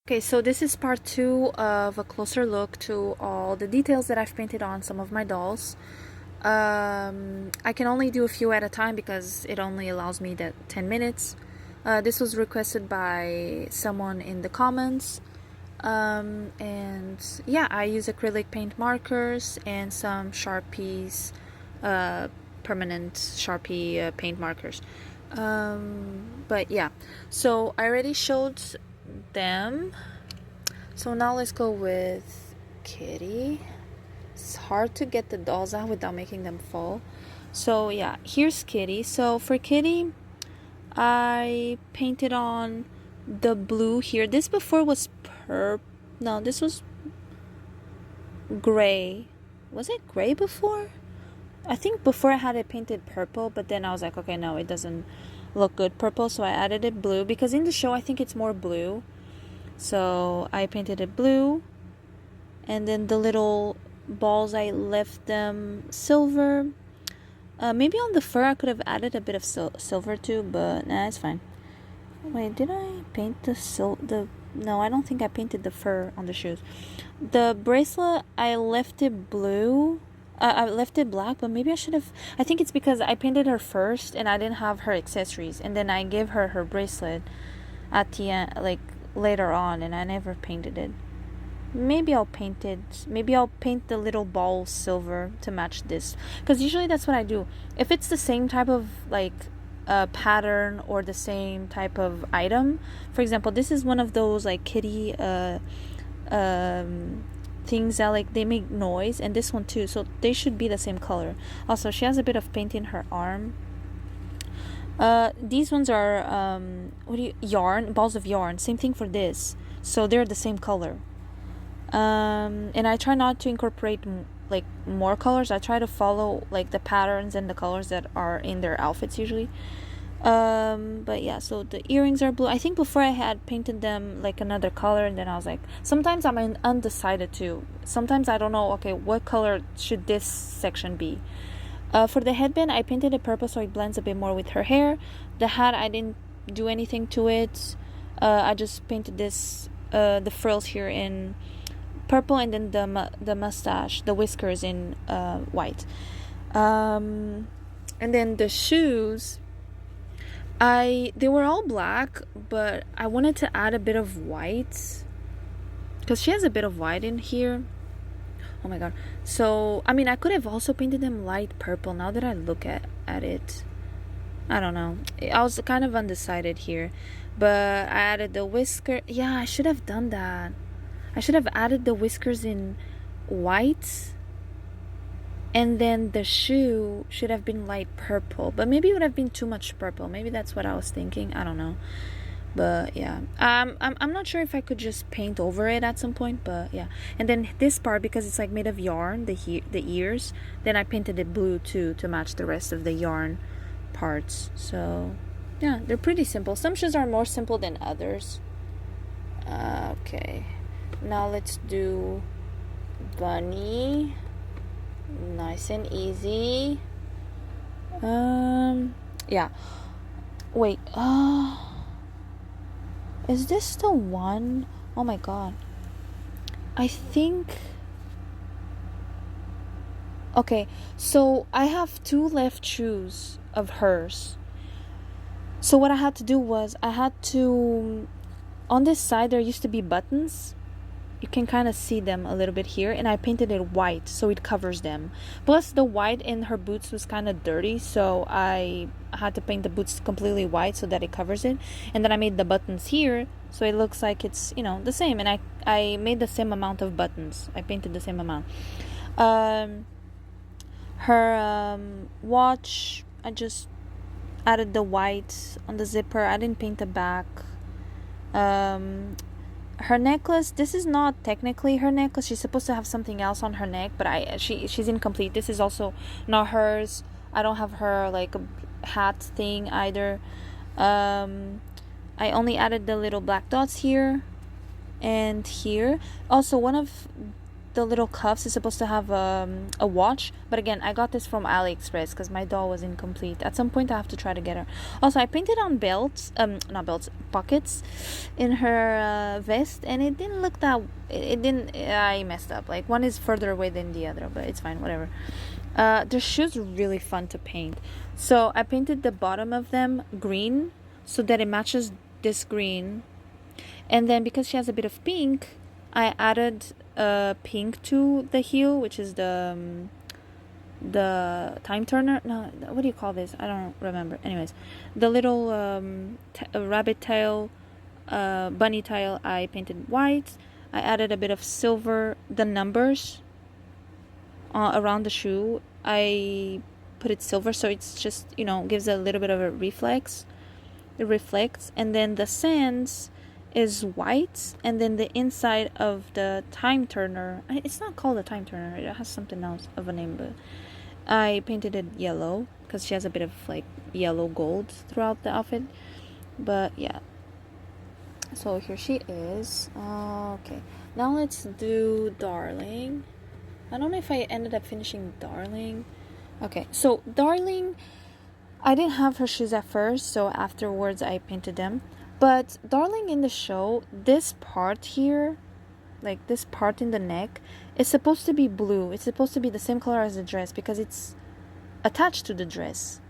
Okay, so this is part 2 of a closer look to all the details that I've painted on some of my dolls. I can only do a few at a time because it only allows me that 10 minutes. This was requested by someone in the comments. And yeah, I use acrylic paint markers and some Sharpies, permanent Sharpie paint markers. But yeah, so I already showed them. So now let's go with Kitty. It's hard to get the dolls out without making them fall. So yeah, here's Kitty. So for Kitty, I painted on the blue here. This before was no, this was gray. Was it gray before? I think before I had it painted purple, but then I was like, okay, no, it doesn't look good purple, so I added it blue because in the show I think it's more blue. So I painted it blue, and then the little balls I left them silver. Maybe on the fur I could have added a bit of silver too, but nah, it's fine. Wait, did I paint the no, I don't think I painted the fur on the shoes. The bracelet, I left it blue. I left it black, but maybe I should have. I think it's because I painted her first and I didn't have her accessories, and then I gave her her bracelet at the end, like later on, and I never painted it. Maybe I'll paint it. Maybe I'll paint the little ball silver to match this, because usually that's what I do. If it's the same type of like pattern or the same type of item, for example, this is one of those like kitty things that like they make noise, and this one too, so they should be the same color. Also, she has a bit of paint in her arm. These ones are yarn, balls of yarn, same thing for this, so they're the same color. And I try not to incorporate like more colors. I try to follow like the patterns and the colors that are in their outfits usually. But yeah, so the earrings are blue. I think before I had painted them like another color, and then I was like, sometimes I'm undecided too. Sometimes I don't know, okay, what color should this section be? For the headband, I painted it purple so it blends a bit more with her hair. The hat, I didn't do anything to it. I just painted this, the frills here in purple, and then the mustache, the whiskers in white. And then the shoes, they were all black, but I wanted to add a bit of white because she has a bit of white in here. Oh my god. So I mean, I could have also painted them light purple. Now that I look at it, I don't know, I was kind of undecided here, but I added the whisker. Yeah, I should have done that. I should have added the whiskers in white, and then the shoe should have been light purple, but maybe it would have been too much purple. Maybe that's what I was thinking. I don't know, but yeah, I'm not sure if I could just paint over it at some point, but yeah. And then this part, because it's like made of yarn, the ears, then I painted it blue too to match the rest of the yarn parts. So yeah, they're pretty simple. Some shoes are more simple than others. Okay, now let's do Bunny. Nice and easy. Yeah. Wait, is this the one? Oh my god. I think. Okay, so I have 2 left shoes of hers. So what I had to do was I had to, on this side there used to be buttons. You can kind of see them a little bit here, and I painted it white so it covers them. Plus the white in her boots was kind of dirty, so I had to paint the boots completely white so that it covers it. And then I made the buttons here so it looks like it's, you know, the same. And I made the same amount of buttons. I painted the same amount. Her watch, I just added the white on the zipper. I didn't paint the back. Her necklace, this is not technically her necklace. She's supposed to have something else on her neck, but she's incomplete. This is also not hers. I don't have her like a hat thing either. I only added the little black dots here and here. Also, one of the little cuffs is supposed to have a watch, but again, I got this from AliExpress because my doll was incomplete. At some point I have to try to get her. Also, I painted on belts, not belts, pockets in her vest, and it didn't look that, it didn't, I messed up. Like, one is further away than the other, but it's fine, whatever. The shoes are really fun to paint. So I painted the bottom of them green so that it matches this green, and then because she has a bit of pink, I added pink to the heel, which is the time turner. No, what do you call this? I don't remember. Anyways, the little rabbit tail, bunny tail, I painted white. I added a bit of silver. The numbers around the shoe, I put it silver, so it's just, you know, gives a little bit of a reflex. It reflects. And then the sands is white, and then the inside of the time turner, it's not called a time turner, it has something else of a name, but I painted it yellow because she has a bit of like yellow gold throughout the outfit. But yeah, so here she is. Okay, now let's do Darling. I don't know if I ended up finishing Darling. Okay, so Darling, I didn't have her shoes at first, so afterwards I painted them. But Darling in the show, this part here, like this part in the neck, is supposed to be blue. It's supposed to be the same color as the dress because it's attached to the dress.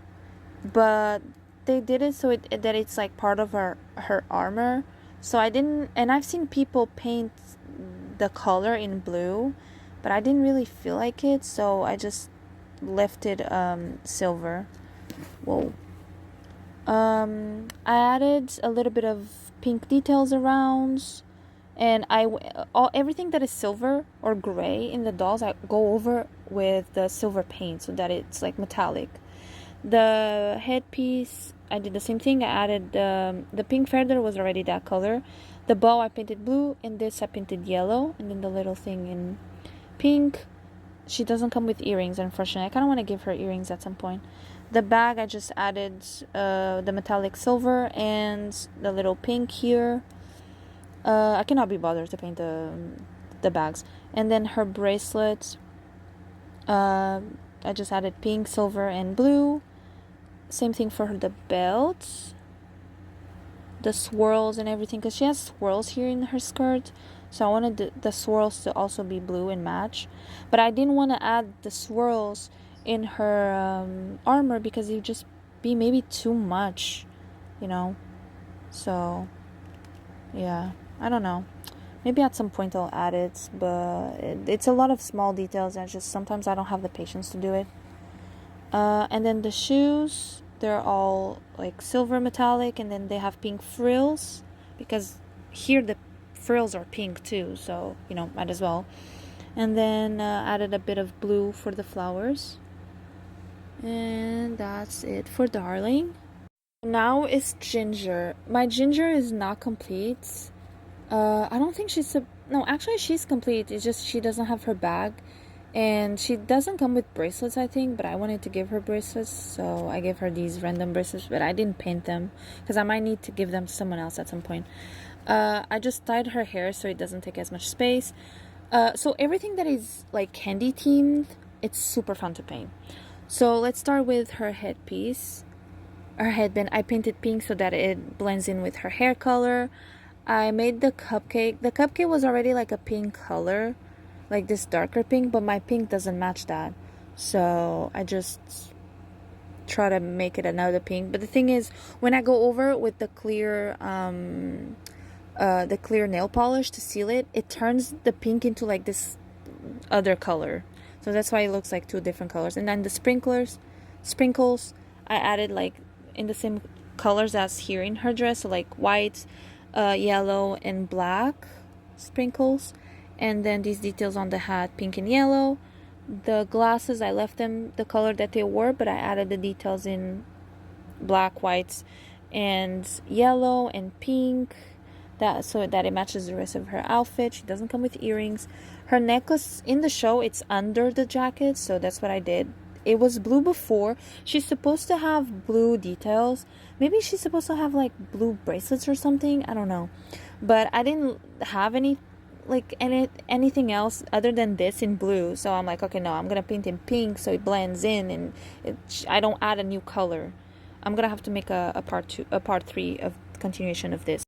But they did it so that it's like part of her armor. So I didn't, and I've seen people paint the color in blue, but I didn't really feel like it, so I just left it silver. Whoa. I added a little bit of pink details around, and everything that is silver or gray in the dolls, I go over with the silver paint so that it's like metallic. The headpiece, I did the same thing. I added the pink feather was already that color. The bow I painted blue, and this I painted yellow, and then the little thing in pink. She doesn't come with earrings, unfortunately. I kind of want to give her earrings at some point. The bag, I just added the metallic silver and the little pink here. I cannot be bothered to paint the bags. And then her bracelet, I just added pink, silver, and blue. Same thing for the belt. The swirls and everything, because she has swirls here in her skirt. So I wanted the swirls to also be blue and match. But I didn't want to add the swirls in her armor because it would just be maybe too much, you know. So yeah, I don't know, maybe at some point I'll add it, but it's a lot of small details and just sometimes I don't have the patience to do it. And then the shoes, they're all like silver metallic, and then they have pink frills because here the frills are pink too, so you know, might as well. And then added a bit of blue for the flowers. And that's it for Darling. Now is Ginger. My Ginger is not complete. I don't think she's no, actually she's complete. It's just she doesn't have her bag, and she doesn't come with bracelets, I think, but I wanted to give her bracelets, so I gave her these random bracelets, but I didn't paint them because I might need to give them to someone else at some point. I just tied her hair so it doesn't take as much space. So everything that is like candy themed, it's super fun to paint. So let's start with her headpiece. Her headband, I painted pink so that it blends in with her hair color. I made the cupcake. The cupcake was already like a pink color, like this darker pink, but my pink doesn't match that. So I just try to make it another pink. But the thing is, when I go over with the clear nail polish to seal it, it turns the pink into like this other color. So that's why it looks like two different colors. And then the sprinkles, I added like in the same colors as here in her dress. So like white, yellow, and black sprinkles. And then these details on the hat, pink and yellow. The glasses, I left them the color that they were, but I added the details in black, white, and yellow and pink. So that it matches the rest of her outfit. She doesn't come with earrings. Her necklace in the show, it's under the jacket, so that's what I did. It was blue before. She's supposed to have blue details. Maybe she's supposed to have like blue bracelets or something. I don't know. But I didn't have any like anything else other than this in blue. So I'm like, okay, no, I'm gonna paint in pink so it blends in, and I don't add a new color. I'm gonna have to make a part 3 of continuation of this.